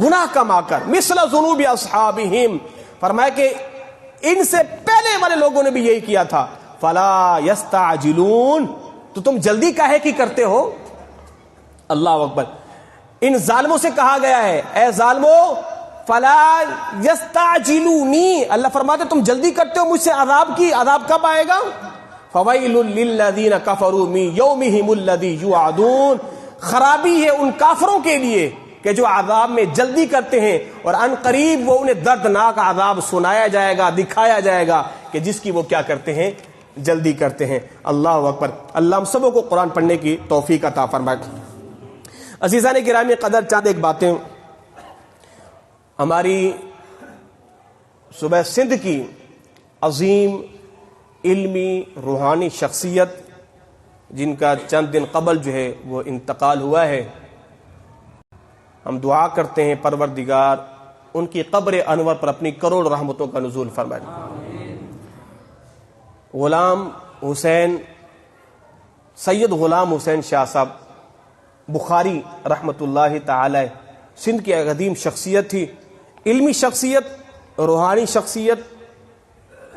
گناہ کما کر, مثل ذنوب اصحابہم, فرمایا کہ ان سے پہلے والے لوگوں نے بھی یہی کیا تھا. فلا یستعجلون, تو تم جلدی کاہے کی کرتے ہو. اللہ اکبر. ان ظالموں سے کہا گیا ہے, اے ظالموں فلا یستعجلونی, اللہ فرماتے تم جلدی کرتے ہو مجھ سے عذاب کی, عذاب کب آئے گا. فویل للذین کفروا من یومہم الذی یوعدون, خرابی ہے ان کافروں کے لیے کہ جو عذاب میں جلدی کرتے ہیں, اور ان قریب وہ انہیں دردناک عذاب سنایا جائے گا, دکھایا جائے گا کہ جس کی وہ کیا کرتے ہیں, جلدی کرتے ہیں. اللہ اکبر. اللہ ہم سبوں کو قرآن پڑھنے کی توفیق عطا فرمائے. عزیزان گرامی قدر, چند ایک باتیں. ہماری صوبہ سندھ کی عظیم علمی روحانی شخصیت جن کا چند دن قبل جو ہے وہ انتقال ہوا ہے, ہم دعا کرتے ہیں پروردگار ان کی قبر انور پر اپنی کروڑ رحمتوں کا نزول فرمائے. غلام حسین, سید غلام حسین شاہ صاحب بخاری رحمت اللہ تعالی, سندھ کی قدیم شخصیت تھی, علمی شخصیت, روحانی شخصیت.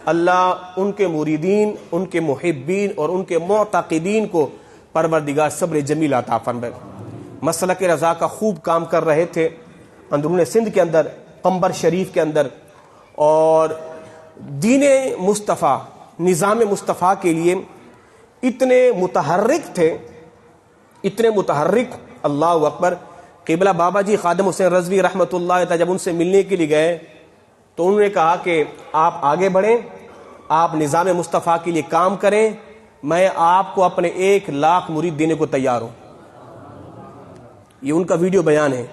اللہ ان کے مریدین, ان کے محبین اور ان کے معتقدین کو پروردگار صبر جمیل عطا فرمائے. مسلک رضا کا خوب کام کر رہے تھے اندرون سندھ کے اندر, قمبر شریف کے اندر, اور دین مصطفیٰ، نظام مصطفیٰ کے لیے اتنے متحرک تھے، اتنے متحرک، اللہ اکبر. قبلہ بابا جی خادم حسین رضوی رحمۃ اللہ تعالی جب ان سے ملنے کے لیے گئے تو انہوں نے کہا کہ آپ آگے بڑھیں، آپ نظام مصطفیٰ کے لیے کام کریں، میں آپ کو اپنے 1,00,000 مرید دینے کو تیار ہوں. یہ ان کا ویڈیو بیان ہے،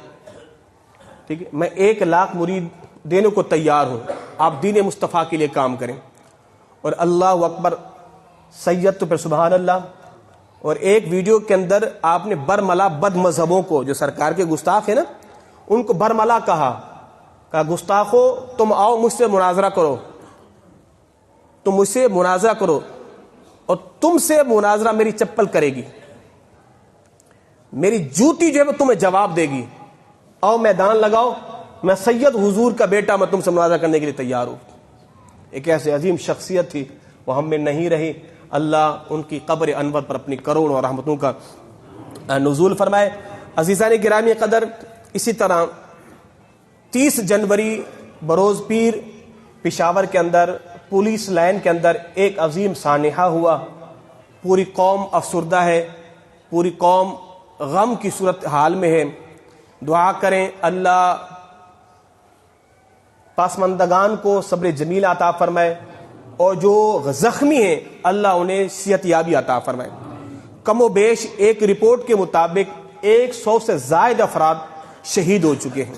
ٹھیک ہے. میں 1,00,000 مرید دینے کو تیار ہوں، آپ دین مصطفیٰ کے لیے کام کریں. اور اللہ اکبر، سید تو پھر سبحان اللہ. اور ایک ویڈیو کے اندر آپ نے برملا بد مذہبوں کو، جو سرکار کے گستاخ ہیں نا، ان کو برملا کہا گستاخو تم آؤ مجھ سے مناظرہ کرو، تم مجھ سے مناظرہ کرو اور تم سے مناظرہ میری چپل کرے گی، میری جوتی جو ہے وہ تمہیں جواب دے گی. آؤ میدان لگاؤ، میں سید حضور کا بیٹا، میں تم سے مناظرہ کرنے کے لیے تیار ہوں. ایک ایسے عظیم شخصیت تھی، وہ ہم میں نہیں رہی. اللہ ان کی قبر انور پر اپنی کروڑوں رحمتوں کا نزول فرمائے. عزیزان گرامی قدر، اسی طرح 30 جنوری بروز پیر پشاور کے اندر پولیس لائن کے اندر ایک عظیم سانحہ ہوا. پوری قوم افسردہ ہے، پوری قوم غم کی صورت حال میں ہے. دعا کریں اللہ پسماندگان کو صبر جمیل عطا فرمائے، اور جو زخمی ہیں اللہ انہیں صحت یابی عطا فرمائے. کم و بیش ایک رپورٹ کے مطابق 100 سے زائد افراد شہید ہو چکے ہیں،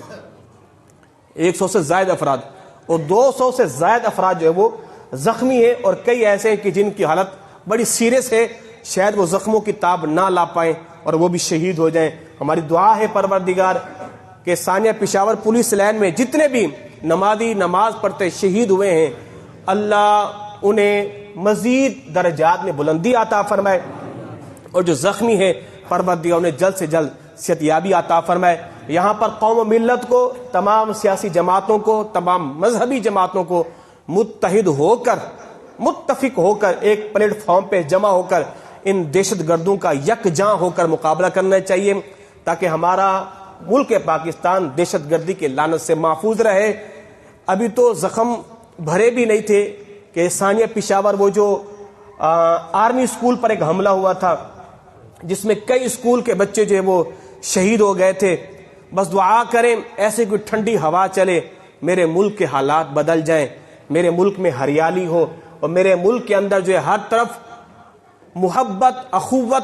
100 سے زائد افراد، اور 200 سے زائد افراد جو ہے وہ زخمی ہیں، اور کئی ایسے ہیں کہ جن کی حالت بڑی سیریس ہے، شاید وہ زخموں کی تاب نہ لا پائیں اور وہ بھی شہید ہو جائیں. ہماری دعا ہے پروردگار کہ ثانیہ پشاور پولیس لائن میں جتنے بھی نمازی نماز پڑھتے شہید ہوئے ہیں، اللہ انہیں مزید درجات میں بلندی عطا فرمائے، اور جو زخمی ہے پروردگار انہیں جلد سے جلد صحت یابی عطا فرمائے. یہاں پر قوم و ملت کو، تمام سیاسی جماعتوں کو، تمام مذہبی جماعتوں کو متحد ہو کر، متفق ہو کر، ایک پلیٹ فارم پہ جمع ہو کر ان دہشت گردوں کا یکجاں ہو کر مقابلہ کرنا چاہیے، تاکہ ہمارا ملک پاکستان دہشت گردی کے لعنت سے محفوظ رہے. ابھی تو زخم بھرے بھی نہیں تھے کہ ثانیہ پشاور وہ جو آرمی اسکول پر ایک حملہ ہوا تھا جس میں کئی اسکول کے بچے جو ہے وہ شہید ہو گئے تھے. بس دعا کریں ایسے کوئی ٹھنڈی ہوا چلے، میرے ملک کے حالات بدل جائیں، میرے ملک میں ہریالی ہو، اور میرے ملک کے اندر جو ہے ہر طرف محبت، اخوت،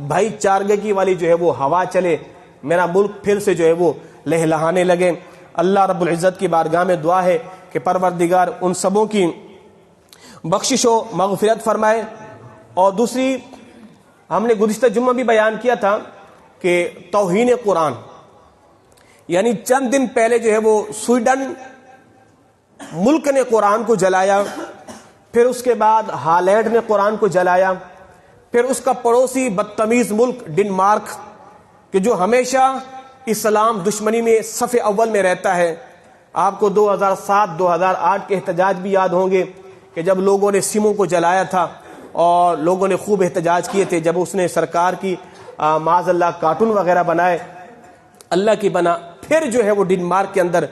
بھائی چارگی والی جو ہے وہ ہوا چلے، میرا ملک پھر سے جو ہے وہ لہلہانے لگے. اللہ رب العزت کی بارگاہ میں دعا ہے کہ پروردگار ان سبوں کی بخشش و مغفرت فرمائے. اور دوسری، ہم نے گزشتہ جمعہ بھی بیان کیا تھا کہ توہین قرآن، یعنی چند دن پہلے جو ہے وہ سویڈن ملک نے قرآن کو جلایا، پھر اس کے بعد ہالینڈ نے قرآن کو جلایا، پھر اس کا پڑوسی بدتمیز ملک ڈنمارک کہ جو ہمیشہ اسلام دشمنی میں صف اول میں رہتا ہے. آپ کو 2007 2008 کے احتجاج بھی یاد ہوں گے کہ جب لوگوں نے سموں کو جلایا تھا اور لوگوں نے خوب احتجاج کیے تھے، جب اس نے سرکار کی معاذ اللہ کارٹون وغیرہ بنائے اللہ کی بنا. پھر جو ہے وہ ڈنمارک کے اندر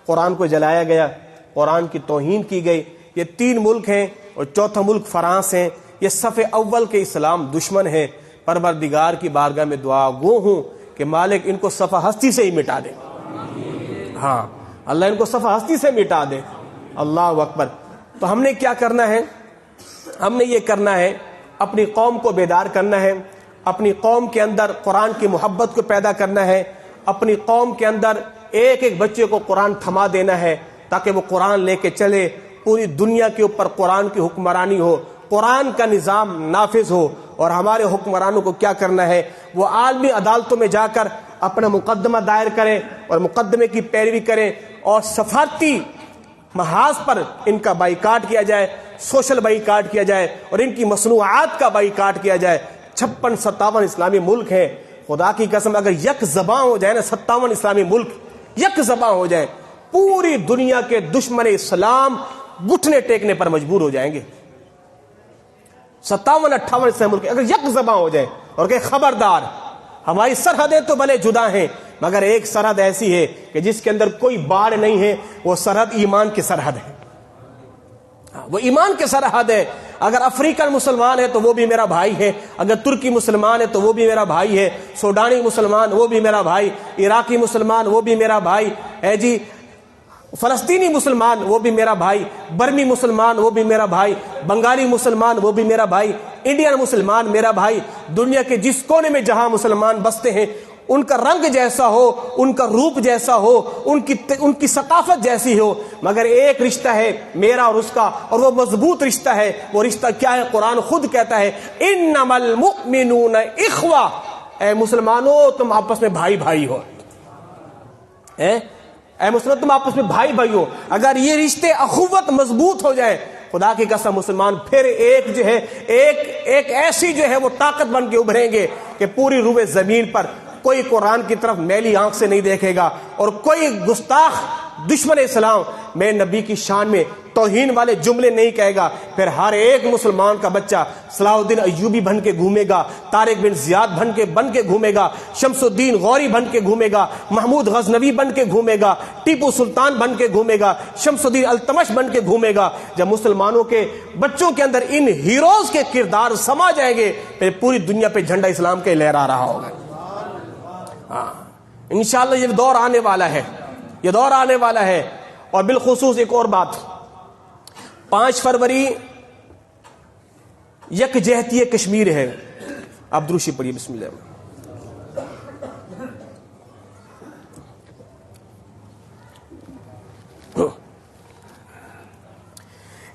قرآن کو جلایا گیا، قرآن کی توہین کی گئی. یہ 3 ملک ہیں اور چوتھا ملک فرانس ہیں، یہ صف اول کے اسلام دشمن ہیں. پروردگار کی بارگاہ میں دعا گو ہوں کہ مالک ان کو صفحہ ہستی سے ہی مٹا دے. ہاں اللہ ان کو صفحہ ہستی سے مٹا دے. اللہ اکبر. تو ہم نے کیا کرنا ہے؟ ہم نے یہ کرنا ہے، اپنی قوم کو بیدار کرنا ہے، اپنی قوم کے اندر قرآن کی محبت کو پیدا کرنا ہے، اپنی قوم کے اندر ایک ایک بچے کو قرآن تھما دینا ہے تاکہ وہ قرآن لے کے چلے، پوری دنیا کے اوپر قرآن کی حکمرانی ہو، قرآن کا نظام نافذ ہو. اور ہمارے حکمرانوں کو کیا کرنا ہے؟ وہ عالمی عدالتوں میں جا کر اپنا مقدمہ دائر کریں اور مقدمے کی پیروی کریں، اور سفارتی محاذ پر ان کا بائیکاٹ کیا جائے، سوشل بائیکاٹ کیا جائے، اور ان کی مصنوعات کا بائیکاٹ کیا جائے. 56-57 اسلامی ملک ہیں، خدا کی قسم اگر یک زباں ہو جائے نا، 57 اسلامی ملک یک زباں ہو جائیں، پوری دنیا کے دشمن اسلام گھٹنے ٹیکنے پر مجبور ہو جائیں گے. 57-58 اسلامی ملک اگر یک زباں ہو جائیں اور کہ خبردار، ہماری سرحدیں تو بھلے جدا ہیں مگر ایک سرحد ایسی ہے کہ جس کے اندر کوئی باڑ نہیں ہے، وہ سرحد ایمان کی سرحد ہے. وہ ایمان کے سرحد ہے. اگر افریقن مسلمان ہے تو وہ بھی میرا بھائی ہے, اگر ترکی مسلمان ہے تو وہ بھی میرا بھائی ہے, سوڈانی مسلمان وہ بھی میرا بھائی, عراقی مسلمان وہ بھی میرا بھائی ہے جی, فلسطینی مسلمان وہ بھی میرا بھائی, برمی مسلمان وہ بھی میرا بھائی, بنگالی مسلمان وہ بھی میرا بھائی, انڈین مسلمان میرا بھائی. دنیا کے جس کونے میں جہاں مسلمان بستے ہیں ان کا رنگ جیسا ہو, ان کا روپ جیسا ہو, ان کی ثقافت جیسی ہو, مگر ایک رشتہ ہے میرا اور اس کا, اور وہ مضبوط رشتہ ہے. وہ رشتہ کیا ہے؟ قرآن خود کہتا ہے انما المؤمنون اخوہ, اے مسلمانوں تم آپس میں بھائی بھائی ہو, اے مسلمان تم آپس میں بھائی بھائی ہو. اگر یہ رشتے اخوت مضبوط ہو جائے, خدا کی قسم مسلمان پھر ایک جو ہے ایک ایسی جو ہے وہ طاقت بن کے ابھریں گے کہ پوری روئے زمین پر کوئی قرآن کی طرف میلی آنکھ سے نہیں دیکھے گا, اور کوئی گستاخ دشمن اسلام میں نبی کی شان میں توہین والے جملے نہیں کہے گا. پھر ہر ایک مسلمان کا بچہ صلاح الدین ایوبی بن کے گھومے گا, طارق بن زیاد بن کے گھومے گا, شمس الدین غوری بن کے گھومے گا, محمود غزنوی بن کے گھومے گا, ٹیپو سلطان بن کے گھومے گا, شمس الدین التمش بن کے گھومے گا. جب مسلمانوں کے بچوں کے اندر ان ہیروز کے کردار سما جائیں گے پھر پوری دنیا پہ جھنڈا اسلام کے لہرا رہا ہوگا. انشاءاللہ یہ دور آنے والا ہے, یہ دور آنے والا ہے. اور بالخصوص ایک اور بات, 5 فروری یکجہتی کشمیر ہے. آپ دروشی پڑھیے بسم اللہ.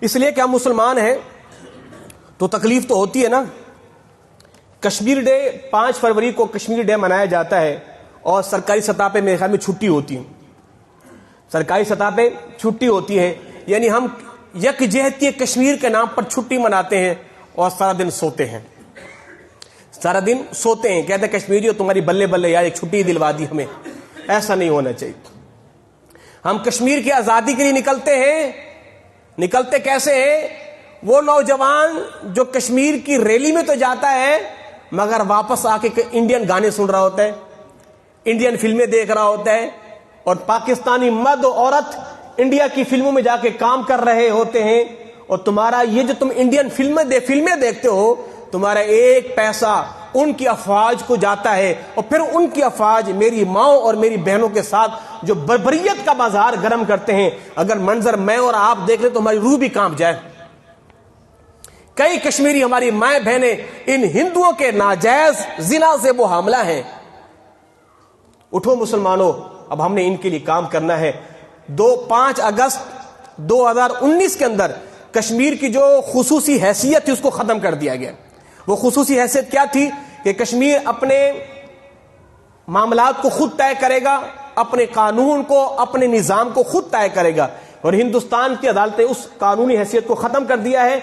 اس لیے کہ ہم مسلمان ہیں تو تکلیف تو ہوتی ہے نا. کشمیر ڈے 5 فروری کو کشمیر ڈے منایا جاتا ہے, اور سرکاری سطح پہ میرے خیال میں چھٹی ہوتی ہے, سرکاری سطح پہ چھٹی ہوتی ہے. یعنی ہم یکجہتی کشمیر کے نام پر چھٹی مناتے ہیں اور سارا دن سوتے ہیں, سارا دن سوتے ہیں. کہتے ہیں کشمیریوں تمہاری بلے بلے یار ایک چھٹی دلوا دی ہمیں. ایسا نہیں ہونا چاہیے. ہم کشمیر کی آزادی کے لیے نکلتے ہیں. نکلتے کیسے ہیں؟ وہ نوجوان جو کشمیر کی ریلی میں تو جاتا ہے مگر واپس آ کے انڈین گانے سن رہا ہوتا ہے, انڈین فلمیں دیکھ رہا ہوتا ہے, اور پاکستانی مرد و عورت انڈیا کی فلموں میں جا کے کام کر رہے ہوتے ہیں. اور تمہارا یہ جو تم انڈین فلمیں دیکھتے ہو, تمہارا ایک پیسہ ان کی افواج کو جاتا ہے, اور پھر ان کی افواج میری ماؤں اور میری بہنوں کے ساتھ جو بربریت کا بازار گرم کرتے ہیں. اگر منظر میں اور آپ دیکھ لیں تو ہماری روح بھی کانپ جائے. کئی کشمیری ہماری مائیں بہنیں ان ہندوؤں کے ناجائز زنا سے وہ حاملہ ہیں. اٹھو مسلمانوں, اب ہم نے ان کے لیے کام کرنا ہے. 5 اگست 2019 کے اندر کشمیر کی جو خصوصی حیثیت تھی اس کو ختم کر دیا گیا. وہ خصوصی حیثیت کیا تھی کہ کشمیر اپنے معاملات کو خود طے کرے گا, اپنے قانون کو, اپنے نظام کو خود طے کرے گا, اور ہندوستان کی عدالتیں اس قانونی حیثیت کو ختم کر دیا ہے.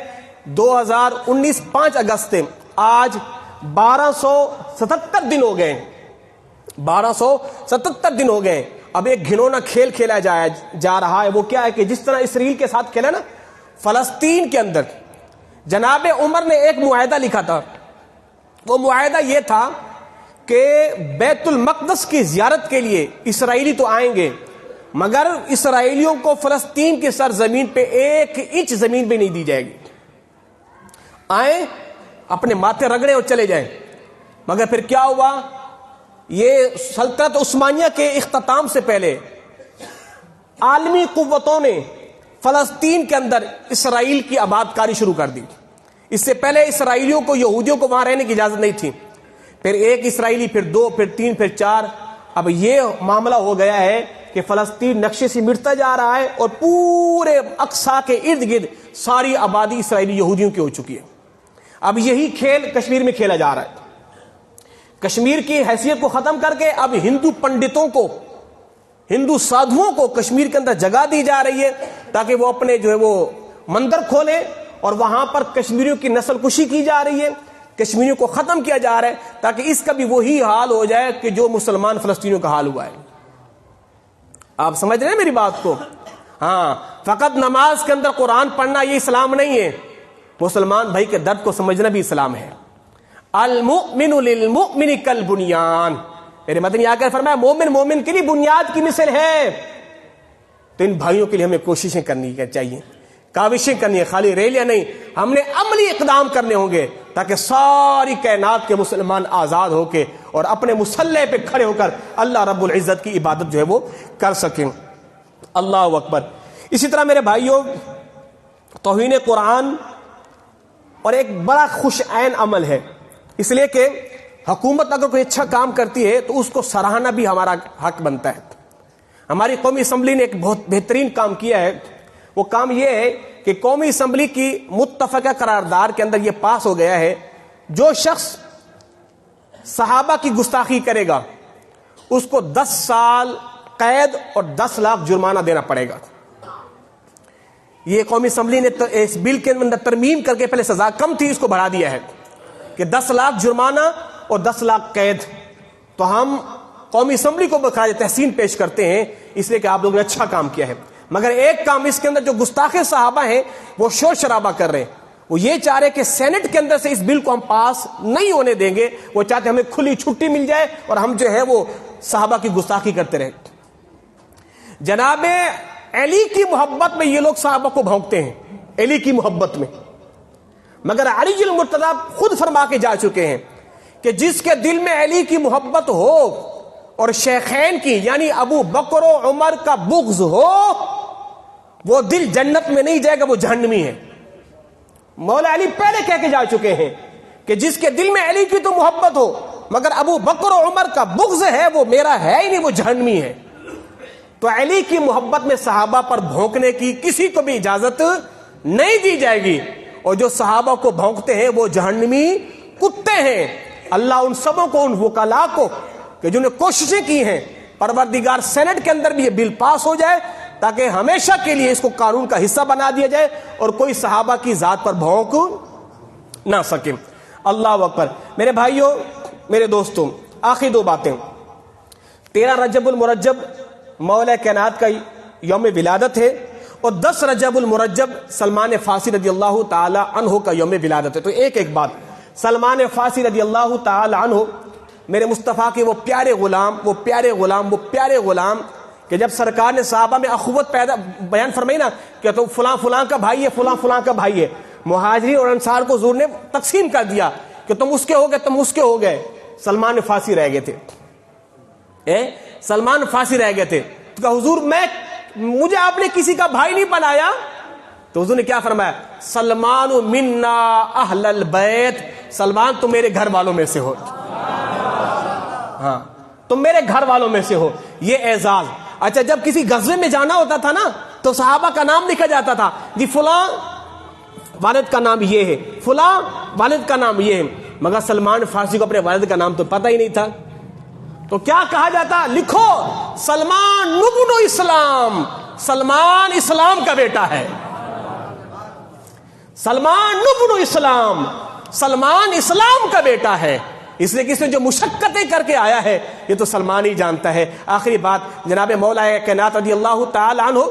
2019 5 اگست سے آج 1277 دن ہو گئے, 1277 دن ہو گئے. اب ایک گھنونا کھیل کھیلا جا رہا ہے. وہ کیا ہے کہ جس طرح اسرائیل کے ساتھ کھیلا نا, فلسطین کے اندر جناب عمر نے ایک معاہدہ لکھا تھا. وہ معاہدہ یہ تھا کہ بیت المقدس کی زیارت کے لیے اسرائیلی تو آئیں گے مگر اسرائیلیوں کو فلسطین کی سرزمین پہ 1 انچ زمین بھی نہیں دی جائے گی. آئیں اپنے ماتھے رگڑے اور چلے جائیں. مگر پھر کیا ہوا؟ یہ سلطنت عثمانیہ کے اختتام سے پہلے عالمی قوتوں نے فلسطین کے اندر اسرائیل کی آباد کاری شروع کر دی. اس سے پہلے اسرائیلیوں کو, یہودیوں کو وہاں رہنے کی اجازت نہیں تھی. پھر 1 اسرائیلی, پھر 2, پھر 3, پھر 4. اب یہ معاملہ ہو گیا ہے کہ فلسطین نقشے سے مٹتا جا رہا ہے اور پورے اقصی کے ارد گرد ساری آبادی اسرائیلی یہودیوں کی ہو چکی ہے. اب یہی کھیل کشمیر میں کھیلا جا رہا ہے. کشمیر کی حیثیت کو ختم کر کے اب ہندو پنڈتوں کو, ہندو سادھوؤں کو کشمیر کے اندر جگہ دی جا رہی ہے تاکہ وہ اپنے جو ہے وہ مندر کھولیں, اور وہاں پر کشمیریوں کی نسل کشی کی جا رہی ہے, کشمیریوں کو ختم کیا جا رہا ہے تاکہ اس کا بھی وہی حال ہو جائے کہ جو مسلمان فلسطینیوں کا حال ہوا ہے. آپ سمجھ رہے ہیں میری بات کو؟ ہاں, فقط نماز کے اندر قرآن پڑھنا یہ اسلام نہیں ہے. مسلمان بھائی کے درد کو سمجھنا بھی اسلام ہے. المؤمن للمؤمن کالبنیان, میرے مدنی آ کر فرمایا مومن مومن کے لیے بنیاد کی مثل ہے. تو ان بھائیوں کے لیے ہمیں کوششیں کرنی چاہیے کاوشیں کرنی ہے، خالی ریلیاں نہیں، ہم نے عملی اقدام کرنے ہوں گے تاکہ ساری کائنات کے مسلمان آزاد ہو کے اور اپنے مسلح پہ کھڑے ہو کر اللہ رب العزت کی عبادت جو ہے وہ کر سکیں۔ اللہ اکبر۔ اسی طرح میرے بھائیوں، توہین قرآن اور ایک بڑا خوش عین عمل ہے، اس لیے کہ حکومت اگر کوئی اچھا کام کرتی ہے تو اس کو سراہنا بھی ہمارا حق بنتا ہے۔ ہماری قومی اسمبلی نے ایک بہت بہترین کام کیا ہے، وہ کام یہ ہے کہ قومی اسمبلی کی متفقہ قرارداد کے اندر یہ پاس ہو گیا ہے، جو شخص صحابہ کی گستاخی کرے گا اس کو 10 سال قید اور 10 لاکھ جرمانہ دینا پڑے گا۔ یہ قومی اسمبلی نے اس بل کے اندر ترمیم کر کے، پہلے سزا کم تھی اس کو بڑھا دیا ہے کہ 10 لاکھ جرمانہ اور 10 لاکھ قید۔ تو ہم قومی اسمبلی کو بخراج تحسین پیش کرتے ہیں، اس لیے کہ آپ لوگوں نے اچھا کام کیا ہے۔ مگر ایک کام اس کے اندر، جو گستاخ صحابہ ہیں وہ شور شرابہ کر رہے ہیں، وہ یہ چاہ رہے کہ سینٹ کے اندر سے اس بل کو ہم پاس نہیں ہونے دیں گے، وہ چاہتے ہمیں کھلی چھٹی مل جائے اور ہم جو ہے وہ صحابہ کی گستاخی کرتے رہے۔ جناب علی کی محبت میں یہ لوگ صحابہ کو بھونکتے ہیں، علی کی محبت میں، مگر علی المرتضیٰ خود فرما کے جا چکے ہیں کہ جس کے دل میں علی کی محبت ہو اور شیخین کی یعنی ابو بکر و عمر کا بغض ہو، وہ دل جنت میں نہیں جائے گا، وہ جہنمی ہے۔ مولا علی پہلے کہہ کے جا چکے ہیں کہ جس کے دل میں علی کی تو محبت ہو مگر ابو بکر و عمر کا بغض ہے، وہ میرا ہے ہی نہیں، وہ جہنمی ہے۔ تو علی کی محبت میں صحابہ پر بھونکنے کی کسی کو بھی اجازت نہیں دی جائے گی، اور جو صحابہ کو بھونکتے ہیں وہ جہنمی کتے ہیں۔ اللہ ان سبوں کو، ان وکلاء کو کہ جنہوں نے کوششیں کی ہیں، پروردگار سینٹ کے اندر بھی یہ بل پاس ہو جائے تاکہ ہمیشہ کے لیے اس کو قانون کا حصہ بنا دیا جائے اور کوئی صحابہ کی ذات پر بھونک نہ سکے۔ اللہ اکبر۔ میرے بھائیوں، میرے دوستوں، آخری 2 باتیں۔ 13 رجب المرجب مولا کائنات کا یوم ولادت ہے، اور 10 رجب المرجب سلمان فارسی رضی اللہ تعالی عنہ کا یوم ولادت ہے۔ تو ایک بات، سلمان فارسی رضی اللہ تعالی عنہ میرے مصطفیٰ کے وہ پیارے غلام کہ جب سرکار نے صحابہ میں اخوت پیدا بیان فرمائی نا کہ تم فلاں فلاں کا بھائی ہے، فلاں فلاں کا بھائی ہے، مہاجرین اور انصار کو حضور نے تقسیم کر دیا کہ تم اس کے ہو گئے، تم اس کے ہو گئے، سلمان فارسی رہ گئے تھے، سلمان فارسی رہ گئے تھے۔ تو کہا حضور مجھے آپ نے کسی کا بھائی نہیں بنایا؟ تو حضور نے کیا فرمایا؟ سلمان منا اہل البیت، سلمان تم میرے گھر والوں میں سے ہو، ہاں تم میرے گھر والوں میں سے ہو، یہ اعزاز۔ اچھا، جب کسی غزوے میں جانا ہوتا تھا نا تو صحابہ کا نام لکھا جاتا تھا، جی فلاں والد کا نام یہ ہے، فلاں والد کا نام یہ ہے، مگر سلمان فارسی کو اپنے والد کا نام تو پتہ ہی نہیں تھا، تو کیا کہا جاتا؟ لکھو سلمان ابن اسلام، سلمان اسلام کا بیٹا ہے، سلمان ابن اسلام، سلمان اسلام کا بیٹا ہے۔ اس لیے کہ اس نے جو مشقتیں کر کے آیا ہے یہ تو سلمان ہی جانتا ہے۔ آخری بات، جناب مولا کائنات رضی اللہ تعالی عنہ،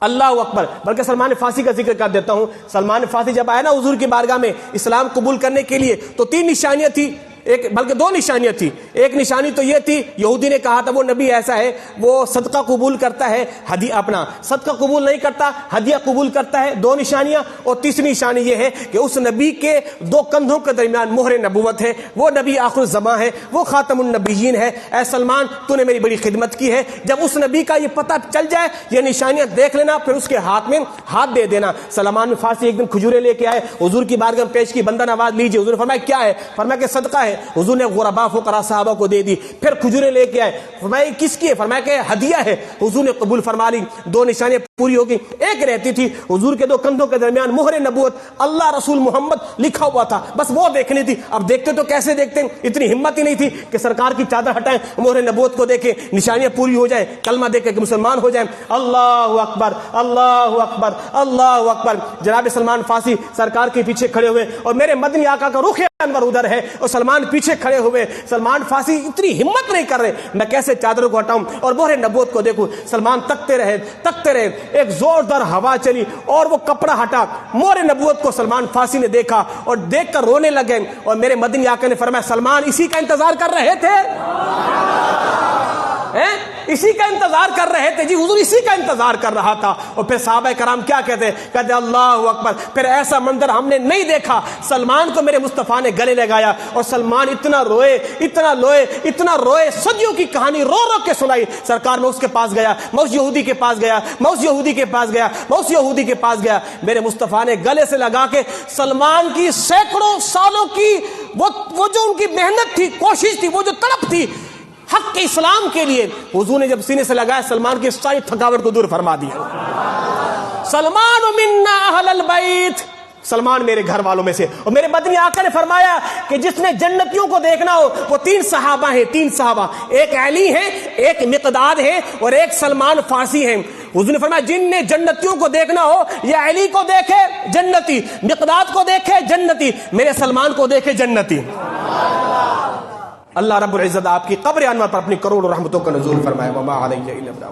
اللہ اکبر، بلکہ سلمان فارسی کا ذکر کر دیتا ہوں۔ سلمان فارسی جب آیا نا حضور کی بارگاہ میں اسلام قبول کرنے کے لیے تو 3 نشانیاں تھی، بلکہ 2 نشانیاں تھی۔ ایک نشانی تو یہ تھی، یہودی نے کہا تھا وہ نبی ایسا ہے وہ صدقہ قبول کرتا ہے، ہدیہ اپنا صدقہ قبول نہیں کرتا، ہدیہ قبول کرتا ہے۔ 2 نشانیاں۔ اور تیسری نشانی یہ ہے کہ اس نبی کے 2 کندھوں کے درمیان مہر نبوت ہے، وہ نبی آخر الزمان ہے، وہ خاتم النبیین ہے۔ اے سلمان، تو نے میری بڑی خدمت کی ہے، جب اس نبی کا یہ پتہ چل جائے، یہ نشانیاں دیکھ لینا، پھر اس کے ہاتھ میں ہاتھ دے دینا۔ سلمان فارسی ایک دن کھجورے لے کے آئے، حضور کی بارگاہ میں پیش کی، بندہ نواز لیجیے۔ حضور نے فرمایا کیا ہے؟ فرمایا کہ صدقہ ہے۔ حضور نے غرباء فقراء صحابہ کو دے دی، پھر کھجورے لے کے آئے، فرمایا کس کی ہے؟ فرمایا کہ ہدیہ ہے۔ حضور نے قبول فرما لی، 2 نشانیاں پوری ہو گئی۔ ایک رہتی تھی، حضور کے 2 کندھوں کے درمیان مہر نبوت، اللہ رسول محمد لکھا ہوا تھا، بس وہ دیکھنی تھی۔ اب دیکھتے تو کیسے دیکھتے، اتنی ہمت ہی نہیں تھی کہ سرکار کی چادر ہٹائیں، مہر نبوت کو دیکھیں، نشانیاں پوری ہو جائیں، کلمہ دے کے مسلمان ہو جائیں۔ اللہ اکبر، اللہ اکبر، اللہ اکبر۔ جناب سلمان فارسی سرکار کے پیچھے کھڑے ہوئے، اور میرے مدنی آقا کا رخ انور ادھر ہے اور سلمان پیچھے کھڑے ہوئے۔ سلمان فارسی اتنی ہمت نہیں کر رہے میں کیسے چادروں کو ہٹاؤں اور مہر نبوت کو دیکھوں۔ سلمان تکتے رہے، ایک زوردار ہوا چلی اور وہ کپڑا ہٹا، مہر نبوت کو سلمان فارسی نے دیکھا اور دیکھ کر رونے لگے، اور میرے مدنی آقا نے فرمایا سلمان اسی کا انتظار کر رہے تھے۔ اسی کا انتظار کر رہے تھے جی، حضور اسی کا انتظار کر رہا تھا. اور پھر صحابہ کرام کیا کہتے ہیں؟ کہتے اللہ اکبر. پھر ایسا منظر ہم نے نہیں دیکھا. سلمان کو میرے مصطفیٰ نے گلے لگایا اور سلمان اتنا روئے اتنا روئے اتنا روئے، صدیوں کی کہانی رو رو کے سنائی. سرکار میں اس کے پاس گیا، میں اس یہودی کے پاس گیا، میں اس یہودی کے پاس گیا، میں اس یہودی کے پاس گیا. میرے مصطفیٰ نے گلے سے لگا کے سلمان کی سینکڑوں سالوں کی وہ جو ان کی محنت تھی، کوشش تھی، وہ جو تڑپ تھی حق کے اسلام کے لیے، حضور نے جب سینے سے لگایا سلمان کی ساری تھکاوٹ کو دور فرما دیا. سلمان منا اہل البیت، سلمان میرے گھر والوں میں سے. اور میرے مدنی آقا نے فرمایا کہ جس نے جنتیوں کو دیکھنا ہو وہ 3 صحابہ ہیں، 3 صحابہ، ایک علی ہیں، ایک مقداد ہیں اور ایک سلمان فارسی ہیں. حضور نے فرمایا جن نے جنتیوں کو دیکھنا ہو یا علی کو دیکھے جنتی، مقداد کو دیکھے جنتی، میرے سلمان کو دیکھے جنتی. اللہ رب العزت آپ کی قبر انور پر اپنی کروڑوں رحمتوں کا نزول فرمائے. وما علیہ الا البلاغ.